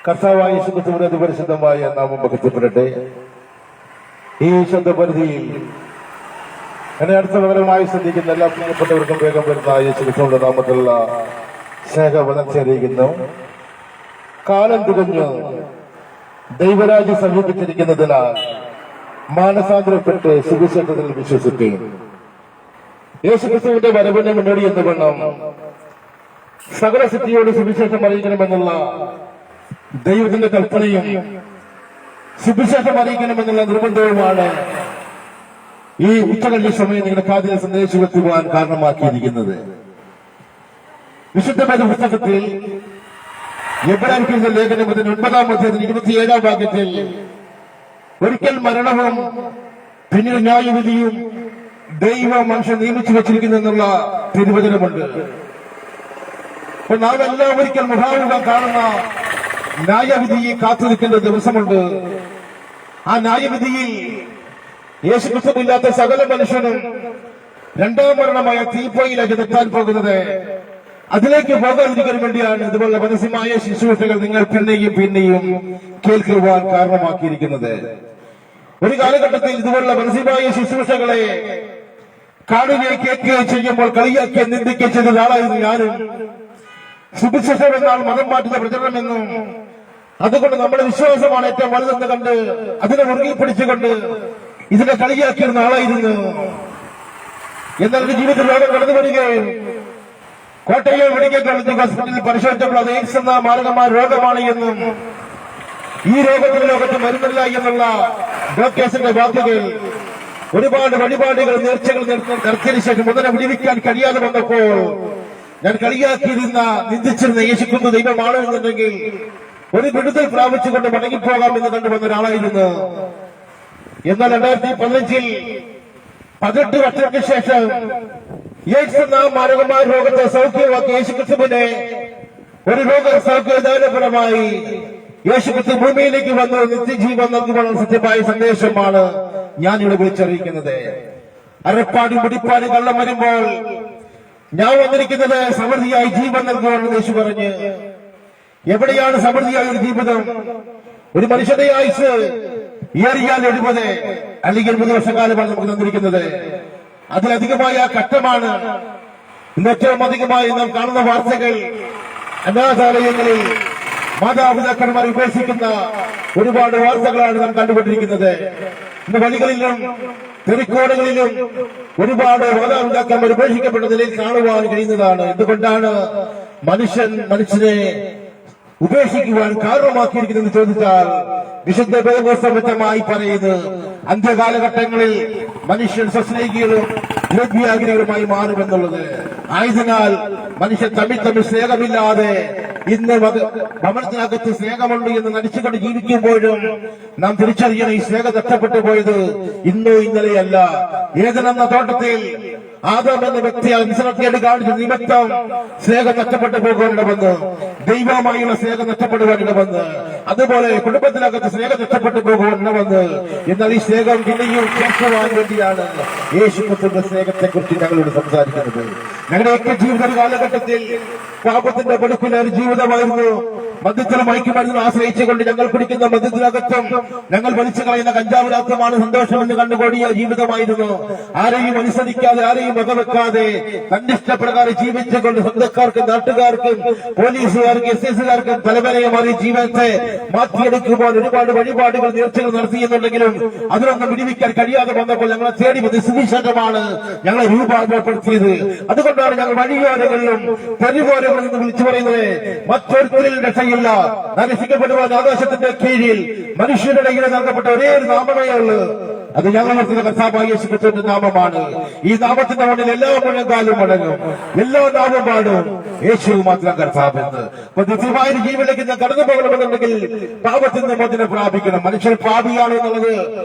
കർത്താവായ യേശുക്രിസ്തുവിന്റെ അതിപരിശുദ്ധമായ നാമം ഭക്തിപ്പെടട്ടെ. ഈ ശബ്ദപരിധിയിൽ എന്നെ അടുത്ത പകരമായി ശ്രദ്ധിക്കുന്ന എല്ലാ പ്രിയപ്പെട്ടവർക്കും വേഗം വരുന്ന യേശുക്രിസ്തുവിന്റെ നാമത്തിലുള്ള സ്നേഹവദനം അറിയിക്കുന്നു. കാലം തികഞ്ഞ് ദൈവരാജ്യം സമീപിച്ചിരിക്കുന്നതിനാൽ മാനസാന്തരപ്പെട്ട് സുവിശേഷത്തിൽ വിശ്വസിക്കുകയും യേശുക്രിസ്തുവിന്റെ വരവിനെ മുന്നോടി എന്ന് വേണം സകല സിദ്ധിയോട് സുവിശേഷം അറിയിക്കണമെന്നുള്ള ദൈവത്തിന്റെ കൽപ്പനയും സുവിശേഷം അറിയിക്കണമെന്നുള്ള നിർബന്ധവുമാണ് ഈ ഉച്ചകഴിഞ്ഞ സമയം നിങ്ങളുടെ കാതിൽ സന്ദേശം എത്തുവാൻ കാരണമാക്കിയിരിക്കുന്നത്. വിശുദ്ധ പുസ്തകത്തിൽ എബ്രാഹിം ലേഖനം 9-ാം അധ്യായത്തിൽ 27-ാം വാക്യത്തിൽ ഒരിക്കൽ മരണവും പിന്നീട് ന്യായവിധിയും ദൈവം മനുഷ്യൻ നിയമിച്ചു വെച്ചിരിക്കുന്നു എന്നുള്ള തിരുവചനമുണ്ട്. അപ്പോൾ നാം എല്ലാം ഒരിക്കൽ മുഖാമുഖം കാണുന്ന ന്യായവിധിയെ കാത്തു നിൽക്കേണ്ട ദിവസമുണ്ട്. ആ ന്യായവിധിയിൽ യേശുക്രിസ്തുവില്ലാത്ത സകല മനുഷ്യനും രണ്ടാം മരണമായ തീപ്പൊയിലേക്ക് എത്താൻ പോകുന്നത്. അതിലേക്ക് പോകാതിരിക്കാൻ വേണ്ടിയാണ് ഇതുപോലുള്ള പരസ്യമായ ശുശ്രൂഷകൾ നിങ്ങൾ പിന്നെയും കേൾക്കുവാൻ കാരണമാക്കിയിരിക്കുന്നത്. ഒരു കാലഘട്ടത്തിൽ ഇതുപോലുള്ള പരസ്യമായ ശുശ്രൂഷകളെ കാണുകയും കേൾക്കുകയും ചെയ്യുമ്പോൾ കളിയാക്കിയ നിന്ദിക്കുകയും ചെയ്ത ഒരാളായിരുന്നു ഞാനും. സുവിശേഷം എന്നാൽ മതം മാറ്റുന്ന പ്രചരണമെന്നും അതുകൊണ്ട് നമ്മുടെ വിശ്വാസമാണ് ഏറ്റവും വലുതെന്ന് കണ്ട് അതിനെ മുറുകി പിടിച്ചുകൊണ്ട് ഇതിനെ കളിയാക്കിയിരുന്ന ആളായിരുന്നു. എന്നാൽ ഒരു ജീവിതത്തിൽ രോഗം കടന്നു വരികയും കോട്ടയം മെഡിക്കൽ കോളേജ് ഹോസ്പിറ്റലിൽ പരിശോധിച്ചപ്പോൾ അത് എയ്ഡ്സ് എന്ന മാരകമായ രോഗമാണ് എന്നും ഈ രോഗത്തിന് ലോകത്ത് മരുന്നില്ല എന്നുള്ള ഡോക്ടേഴ്സിന്റെ വാക്കുകൾ ഒരുപാട് വഴിപാടുകൾ നേർച്ചകൾ നടത്തിയതിനു ശേഷം ഒന്നിനെ വിടിവിക്കാൻ കഴിയാതെ വന്നപ്പോൾ ഞാൻ കളിയാക്കിയിരുന്ന നിന്ദിച്ചിരുന്ന യേശുക്രിസ്തു ദൈവമാണ് എന്നുണ്ടെങ്കിൽ ഒരു വിടുതൽ പ്രാപിച്ചുകൊണ്ട് മടങ്ങിപ്പോകാമെന്ന് കണ്ടുവന്ന ഒരാളായിരുന്നു. എന്നാൽ 2015 18 വർഷങ്ങൾക്ക് ശേഷം എയ്ഡ്സ് എന്ന മാരകമായ രോഗത്തെ സൗഖ്യമാക്കി യേശുക്രിസ്തുവിനെ ഒരു രോഗ സൗഖ്യദാനപരമായി യേശുക്രിസ്തു ഭൂമിയിലേക്ക് വന്ന് നിത്യജീവൻ നൽകുവാനുള്ള സത്യമായ സന്ദേശമാണ് ഞാൻ ഇവിടെ വിളിച്ചറിയിക്കുന്നത്. അരപ്പാടി മുടിപ്പാടി കള്ളം വരുമ്പോൾ ഞാൻ വന്നിരിക്കുന്നത് സമൃദ്ധിയായി ജീവൻ നൽകുവാണെന്ന് യേശു പറഞ്ഞ്. എവിടെയാണ് സമൃദ്ധിയായ ഒരു ജീവിതം? ഒരു മനുഷ്യന്റെ ആയുസ് ഏറിയാൽ 70 അല്ലെങ്കിൽ 3 വർഷക്കാലമാണ് നമുക്ക് തന്നിരിക്കുന്നത്. അതിലധികമായ ഘട്ടമാണ് ഇന്ന് ഏറ്റവും അധികമായി നാം കാണുന്ന വാർത്തകൾ. അനാഥാലയങ്ങളിൽ മാതാപിതാക്കന്മാർ ഉപേക്ഷിക്കുന്ന ഒരുപാട് വാർത്തകളാണ് നാം കണ്ടുകൊണ്ടിരിക്കുന്നത്. ഇന്ന് വഴികളിലും തെരുക്കോടുകളിലും ഒരുപാട് മാതാപിതാക്കന്മാർ ഉപേക്ഷിക്കപ്പെട്ട നിലയിൽ കാണുവാൻ കഴിയുന്നതാണ്. എന്തുകൊണ്ടാണ് മനുഷ്യനെ ഉപേക്ഷിക്കുവാൻ കാരണമാക്കിയിരിക്കുന്നതെന്ന് ചോദിച്ചാൽ വിശുദ്ധ വേദപുസ്തകം വ്യക്തമായി പറയുന്നത് അന്ത്യകാലഘട്ടങ്ങളിൽ മനുഷ്യൻ സ്വസ്നേഹികളും ദ്രവ്യാഗ്രഹങ്ങളുമായി മാറുമെന്നുള്ളത്. ആയതിനാൽ മനുഷ്യൻ തമ്മിൽ സ്നേഹമില്ലാതെ ഇന്ന് ഭവനത്തിനകത്ത് സ്നേഹമുണ്ട് എന്ന് നടിച്ചുകൊണ്ട് ജീവിക്കുമ്പോഴും നാം തിരിച്ചറിയണം ഈ സ്നേഹം നഷ്ടപ്പെട്ടു പോയത് ഇന്നോ ഇന്നലെയല്ല. ഏതെന്ന തോട്ടത്തിൽ ആദം എന്ന വ്യക്തിയാൽ അനുസരണക്കേട് കാണിച്ച നിമിത്തം സ്നേഹം നഷ്ടപ്പെട്ടു പോകാനിടവന്ന്, ദൈവമായുള്ള സ്നേഹം നഷ്ടപ്പെടുവാനിടവന്ന്, അതുപോലെ കുടുംബത്തിനകത്ത് സ്നേഹം നഷ്ടപ്പെട്ടു പോകുവാനിടവന്ന്. എന്നാൽ ഈ സ്നേഹം പിന്നെയും ചേർക്കുവാൻ വേണ്ടിയാണ് യേശുക്രിസ്തുവിന്റെ സ്നേഹത്തെ കുറിച്ച് ഞങ്ങളോട് സംസാരിക്കുന്നത്. ഞങ്ങളുടെയൊക്കെ ജീവിത കാലഘട്ടത്തിൽ പാപത്തിന്റെ കൊടുക്കുന്ന ഒരു ജീവിതമായിരുന്നു. മദ്യത്തിലും മയക്കുമരുന്നിനും ആശ്രയിച്ചുകൊണ്ട് ഞങ്ങൾ കുടിക്കുന്ന മദ്യത്തിനകത്തും ഞങ്ങൾ വലിച്ചു കളയുന്ന കഞ്ചാവിനകത്തുമാണ് സന്തോഷമെന്ന് കണ്ടുകൂടിയ ജീവിതമായിരുന്നു. ആരെയും അനുസരിക്കാതെ ആരെയും വകവെക്കാതെ തന്നിഷ്ടപ്രകാരം ജീവിച്ചുകൊണ്ട് സ്വന്തക്കാർക്കും നാട്ടുകാർക്കും പോലീസുകാർക്കും എസ്എസുകാർക്കും തലവരെയെ മാറി ജീവിതത്തെ മാറ്റിയെടുക്കുമ്പോൾ ഒരുപാട് വഴിപാടുകൾ നേർച്ചകൾ നടത്തിയെന്നുണ്ടെങ്കിലും അതിനൊന്നും വിടിവിക്കാൻ കഴിയാതെ വന്നപ്പോൾ ഞങ്ങളെ തേടി വന്ന് സുവിശേഷമാണ് ഞങ്ങളെ രൂപാന്തരപ്പെടുത്തിയത്. അതുകൊണ്ടാണ് ഞങ്ങൾ വഴിയോരങ്ങളിലും തെരുവോരങ്ങളിൽ നിന്ന് വിളിച്ചു പറയുന്നത് മറ്റൊരുത്തരിൽ രക്ഷയില്ല. നരസിക്കപ്പെടുവാൻ ആകാശത്തിന്റെ കീഴിൽ മനുഷ്യരുടെ ഇടയിൽ നൽകപ്പെട്ട ഒരേ ഒരു നാമമേ ഉള്ളൂ. അത് ഞങ്ങൾ കർത്താവായ യേശുക്രിസ്തുവിന്റെ നാമമാണ്. ഈ നാമത്തിന്റെ മുന്നിൽ എല്ലാ മുഴങ്കാലും മടങ്ങും, എല്ലാ നാമം പാടും യേശു മാത്രം കർത്താവെന്ന്. നിത്യമായ ജീവനിലേക്ക് ഞാൻ കടന്നു പോകണമെന്നുണ്ടെങ്കിൽ പാപത്തിന്റെ മോചനം പ്രാപിക്കണം. മനുഷ്യൻ പാപിയാണ് എന്നുള്ളത്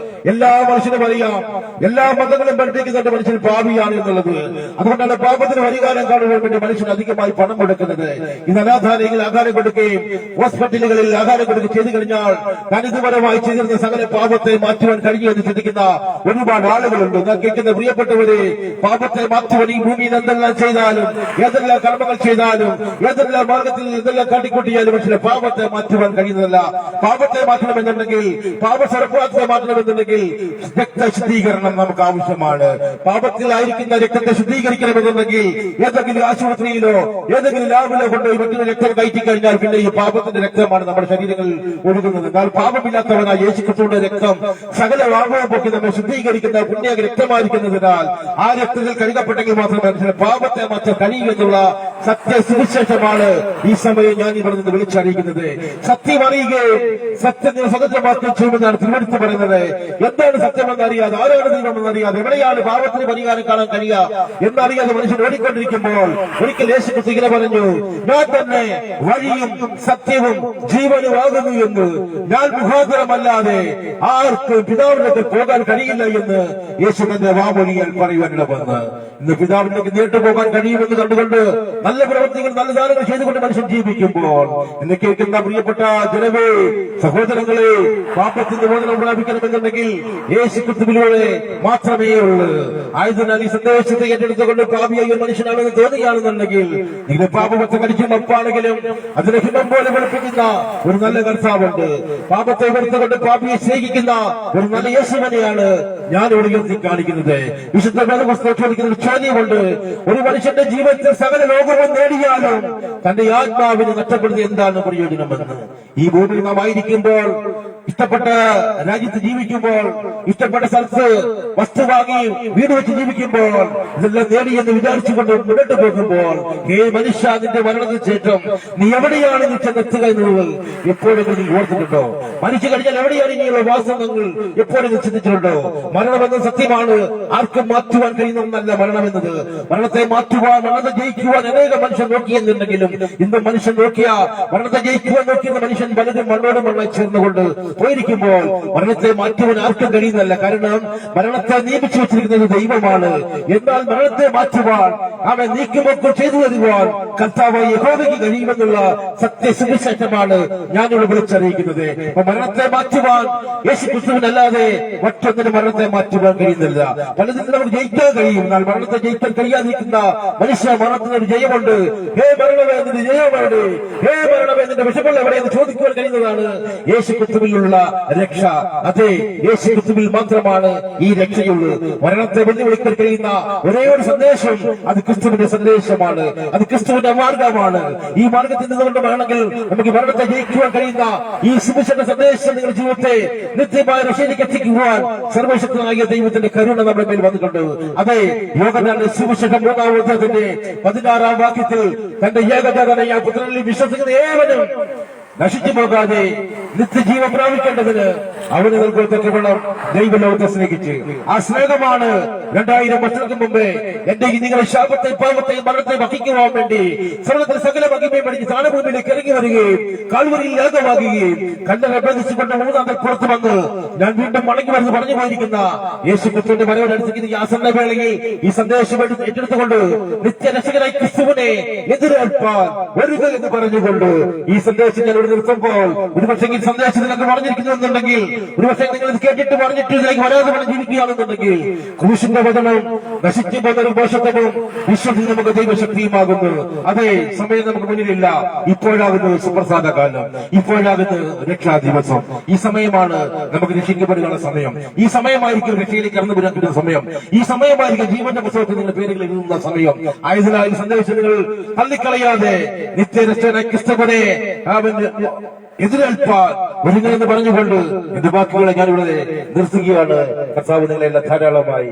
എല്ലാ മനുഷ്യനും അറിയാം. എല്ലാ മതങ്ങളും പഠിപ്പിക്കുന്നുണ്ട് മനുഷ്യൻ പാപിയാണ് എന്നുള്ളത്. അതുകൊണ്ടാണ് പാപത്തിന് പരിഹാരം കാണുവാൻ വേണ്ടി മനുഷ്യൻ അധികമായി പണം കൊടുക്കുന്നത്. ഇന്ന് അനാഥാലയങ്ങളിൽ ആഹാരം കൊടുക്കുകയും ഹോസ്പിറ്റലുകളിൽ ആഹാരം കൊടുക്കുകയും ചെയ്തു കഴിഞ്ഞാൽ താൻ ഇതുപരമായി ചെയ്തിരുന്ന സകല പാപത്തെ മാറ്റുവാൻ കഴിയുമെന്ന് ചിന്തിക്കുന്ന വിശ്വസിക്കുന്ന ഒരുപാട് ആളുകളുണ്ട്. ഞാൻ കേൾക്കുന്ന പ്രിയപ്പെട്ടവരെ, പാപത്തെ മാറ്റുവാൻ ഈ ഭൂമിയിൽ എന്തെല്ലാം ചെയ്താലും, ഏതെല്ലാം കർമ്മങ്ങൾ ചെയ്താലും, ഏതെല്ലാം മാർഗത്തിൽ എന്തെല്ലാം കാട്ടിക്കൂട്ടിയാലും പക്ഷേ പാപത്തെ മാറ്റുവാൻ കഴിയുന്നതല്ല. പാപത്തെ മാറ്റണമെന്നുണ്ടെങ്കിൽ, പാപസ്വരപ്പാത്തെ മാറ്റണമെന്നുണ്ടെങ്കിൽ രക്തശുദ്ധീകരണം നമുക്ക് ആവശ്യമാണ്. പാപത്തിലായിരിക്കുന്ന രക്തത്തെ ശുദ്ധീകരിക്കണമെന്നുണ്ടെങ്കിൽ ഏതെങ്കിലും ആശുപത്രിയിലോ ഏതെങ്കിലും ലാബിലോ കൊണ്ടുപോയി മറ്റൊരു രക്തം കയറ്റി കഴിഞ്ഞാൽ പിന്നെ ഈ പാപത്തിന്റെ രക്തമാണ് നമ്മുടെ ശരീരങ്ങളിൽ ഒഴുകുന്നത്. എന്നാൽ പാപമില്ലാത്തവനായ യേശുക്രിസ്തുവിന്റെ രക്തം സകല പാപവും പൊക്കി നമ്മെ ശുദ്ധീകരിക്കുന്ന പുണ്യ രക്തമായിരിക്കുന്നതിനാൽ ആ രക്തത്തിൽ കഴുകപ്പെട്ടെങ്കിൽ മാത്രമേ മനുഷ്യന് പാപത്തെ മാറ്റാൻ കഴിയുമെന്നുള്ള സത്യ സുവിശേഷമാണ് ഈ സമയം ഞാൻ ഇവിടെ നിന്ന് വിളിച്ചറിയിക്കുന്നത്. സത്യം അറിയുകയും സത്യം സ്വതന്ത്രമാക്കുകയും ചെയ്യുമെന്നാണ് തിരുവനന്തപുരത്ത് പറയുന്നത്. എന്താണ് സത്യമെന്ന് അറിയാതെ, ആരാണ് ദൈവമെന്ന് അറിയാതെ, എവിടെയാണ് പാപത്തിന് പരിഹാരം കാണാൻ കഴിയുക എന്നറിയാതെ മനുഷ്യൻ ഓടിക്കൊണ്ടിരിക്കുമ്പോൾ ഒരിക്കൽ യേശുക്രിസ്തു ഇങ്ങനെ പറഞ്ഞു, ഞാൻ തന്നെ വഴിയും സത്യവും ജീവനും ആകുന്നു എന്ന്, ഞാൻ മുഖാന്തരമല്ലാതെ ആർക്കും പിതാവിലേക്ക് പോകാൻ കഴിയില്ല എന്ന് യേശു തന്റെ വാമൊഴിയാൽ പറയുവാനിടവന്ന്. ഇന്ന് പിതാവിലേക്ക് നേരിട്ട് പോകാൻ കഴിയുമെന്ന് കണ്ടുകൊണ്ട് നല്ല പ്രവൃത്തികൾ നല്ല ദാനങ്ങൾ ചെയ്തുകൊണ്ട് മനുഷ്യൻ ജീവിക്കുമ്പോൾ ഇന്ന് കേൾക്കുന്ന പ്രിയപ്പെട്ട ജനമേ, സഹോദരങ്ങളെ, പാപത്തിന്റെ മോചനം പ്രാപിക്കണമെന്നുണ്ടെങ്കിൽ യേശുക്രിസ്തുവിലൂടെ മാത്രമേ ഉള്ളൂ. ആയതിനാൽ ഈ സന്ദേശത്തെ ഏറ്റെടുത്തുകൊണ്ട് പാപിയായ ഒരു മനുഷ്യനാണെന്ന് തോന്നുകയാണെന്നുണ്ടെങ്കിൽ നിങ്ങളുടെ പാപത്തെ കടിച്ചും അപ്പാണെങ്കിലും അതിനെ ഹിമം പോലെ വെളുപ്പിക്കുന്ന ഒരു നല്ല കർത്താവുണ്ട്. പാപത്തെ വെറുത്തുകൊണ്ട് പാപിയെ സ്നേഹിക്കുന്ന ഒരു നല്ല യേശുവിനെയാണ് ഞാൻ ഇവിടെ ഉയർത്തി കാണിക്കുന്നത്. വിശുദ്ധ വേദപുസ്തകം ചോദിക്കുന്ന ഒരു ചോദ്യമുണ്ട്, ഒരു മനുഷ്യന്റെ ജീവിതത്തിൽ സകല ലോകവും നേടിയാലും തന്റെ ആത്മാവിന് നഷ്ടപ്പെടുന്നത് എന്താണ് പ്രയോജനമെന്ന്. ഈ ഭൂമിയിൽ നാം ആയിരിക്കുമ്പോൾ, ഇഷ്ടപ്പെട്ട രാജ്യത്ത് ജീവിക്കുമ്പോൾ, ഇഷ്ടപ്പെട്ട സ്ഥലത്ത് വസ്തു വാങ്ങി വീട് വെച്ച് ജീവിക്കുമ്പോൾ, ഇതെല്ലാം നേടിയെന്ന് വിചാരിച്ചുകൊണ്ട് മുന്നോട്ട് പോകുമ്പോൾ, ഹേ മനുഷ്യ, നിന്റെ മരണത്തിന് ശേഷം നീ എവിടെയാണ് നീ ചെന്നെത്തുക എന്നുള്ളത് എപ്പോഴെങ്കിലും നീ ഓർത്തിട്ടുണ്ടോ? മരിച്ചു കഴിഞ്ഞാൽ എവിടെയാണ് ഇനിയുള്ള വാസങ്ങൾ എപ്പോഴെങ്കിലും ചിന്തിച്ചിട്ടുണ്ടോ? മരണമെന്നത് സത്യമാണ്, ആർക്കും മാറ്റുവാൻ കഴിയുന്ന ഒന്നല്ല മരണമെന്നത്. മരണത്തെ മാറ്റുവാൻ, മരണത്തെ ജയിക്കുവാൻ അനേക മനുഷ്യൻ നോക്കിയെന്നുണ്ടെങ്കിലും ഇന്ന് മനുഷ്യൻ നോക്കിയ മരണത്തെ ജയിക്കുവാൻ നോക്കിയ മനുഷ്യൻ പലരും മണ്ണോട് മണ്ണായി ചേർന്നുകൊണ്ട് പോയിരിക്കുമ്പോൾ മരണത്തെ മാറ്റുവാൻ ആർക്കും കഴിയുന്നല്ല. കാരണം മരണത്തെ നിയമിച്ചു വെച്ചിരിക്കുന്നത് ദൈവമാണ്. എന്നാൽ മരണത്തെ മാറ്റുവാൻ, അവൻ നീക്കുമൊക്കെ ചെയ്തു തരുവാൻ കർത്താവ് യഹോവയ്ക്ക് കഴിയുമെന്നുള്ള സത്യസുവിശേഷമാണ് ഞാനിവിടെ വിളിച്ചറിയിക്കുന്നത്. അപ്പൊ മരണത്തെ മാറ്റുവാൻ യേശുക്രിസ്തുവിനല്ലാതെ മറ്റൊന്നിന് മരണത്തെ മാറ്റുവാൻ കഴിയുന്നില്ല. പലതിനും നമുക്ക് ജയിക്കാൻ കഴിയും, എന്നാൽ മരണത്തെ ജയിക്കാൻ കഴിയാതിരിക്കുന്ന മനുഷ്യ മരണത്തിനൊരു ജയമുണ്ട്. ഹേ മരണമേ, നിന്റെ ജയമെവിടെ? ഹേ മരണമേ, നിന്റെ വിഷമുള്ള എവിടെയെന്ന് ചോദിക്കുവാൻ കഴിയുന്നതാണ് യേശുക്രിസ്തുവിലുള്ള രക്ഷ. അതെ, യേശുക്രിസ്തുവിൽ മാത്രമാണ് ഈ രക്ഷയുള്ളൂ. മരണത്തെ വെല്ലുവിളിക്കാൻ കഴിയുന്ന ഒരേ ഒരു സന്ദേശം അത് ക്രിസ്തുവിന്റെ സന്ദേശമാണ്, അത് ക്രിസ്തുവിന്റെ മാർഗമാണ്. ഈ മാർഗത്തിൽ നിന്നുകൊണ്ട് വേണമെങ്കിൽ നമുക്ക് മരണത്തെ ജയിക്കുവാൻ കഴിയുന്ന ഈ സുവിശേഷ സന്ദേശം നിങ്ങളുടെ ജീവിതത്തെ നിത്യമായ രക്ഷയിലേക്ക് എത്തിക്കുവാൻ സർവശക്തനായ ദൈവത്തിന്റെ കരുണ നമ്മുടെ മേൽ വന്നിട്ടുണ്ട്. അതെ, യോഗനാന്റെ സുവിശേഷം 3-ാം അധ്യായത്തിന്റെ 16-ാം വാക്യത്തിൽ തന്റെ ഏകജാതനായ പുത്രനിൽ വിശ്വസിക്കുന്ന ഏവനും നശിച്ചു പോകാതെ നിത്യജീവൻ പ്രാപിക്കേണ്ടതിന് അവന് നൽകുന്ന തക്കവണ്ണം ദൈവലോകത്തെ സ്നേഹിച്ച്, ആ സ്നേഹമാണ് 2000 വർഷങ്ങൾക്ക് മുമ്പേ എന്റെ നിങ്ങളെ ശാപത്തെയും പാപത്തെയും മരണത്തെ വഹിക്കുവാൻ വേണ്ടി സ്വർഗത്തിൽ സകല മഹിമയും പഠിച്ച് താണഭൂമിയിലേക്ക് ഇറങ്ങി വരികയും കാൽവരിയിൽ യാഗമാകുകയും കണ്ണനെ ബന്ധിച്ചുകൊണ്ട് 3-ാം നാൾ പുറത്തു വന്ന് ഞാൻ വീണ്ടും മടങ്ങി വരുന്ന പറഞ്ഞു പോയിരിക്കുന്ന യേശുക്രിസ്തുവിന്റെ വരവിനടുത്തിരിക്കുന്ന ഈ ആസന്ന വേളയിൽ ഈ സന്ദേശം ഏറ്റെടുത്തുകൊണ്ട് നിത്യരക്ഷകനായി ക്രിസ്തുവിനെ എതിരേൽപ്പാൻ വരിക എന്ന് പറഞ്ഞുകൊണ്ട് ഈ സന്ദേശം ഞാൻ നിർത്തുമ്പോൾ ഒരുപക്ഷെ ഈ സന്ദേശം നിങ്ങൾക്ക് പറഞ്ഞിരിക്കുന്നു എന്നുണ്ടെങ്കിൽ, ഒരുപക്ഷെ നിങ്ങൾ ഇത് കേട്ടിട്ട് പറഞ്ഞിട്ട് ഇതിലേക്ക് വരാതെ പറഞ്ഞ് ജീവിക്കുകയാണെന്നുണ്ടെങ്കിൽ, ക്രൂശിന്റെ വചനം നശിച്ചു പോകുന്ന മോശത്വവും വിശ്വത്തിൽ നമുക്ക് ദൈവശക്തിയുമാകുന്നു. അതേ സമയം നമുക്ക് മുന്നിലില്ല. ഇപ്പോഴാകുന്നു സുപ്രസാദ കാലം, ഇപ്പോഴാകുന്നു രക്ഷാ ദിവസം. ഈ സമയമാണ് നമുക്ക് രക്ഷിക്കപ്പെടുകയുള്ള സമയം. ഈ സമയമായിരിക്കും രക്ഷയിലേക്ക് കടന്നു വരാൻ പറ്റുന്ന സമയം. ഈ സമയമായിരിക്കും ജീവന്റെ പുസ്തകത്തിൽ നിങ്ങളുടെ പേരുകൾ എഴുതുന്ന സമയം. ആയതിനാൽ ഈ സന്ദേശം നിങ്ങൾ തള്ളിക്കളയാതെ നിത്യരക്ഷകനായ ക്രിസ്തുവിനെ എതിരേൽപ്പാൻ ഒരുങ്ങുമെന്ന് പറഞ്ഞുകൊണ്ട് എന്റെ വാക്കുകളെ ഞാനിവിടെ നിർത്തുകയാണ്. കർത്താവ് നിങ്ങളെല്ലാം ധാരാളമായി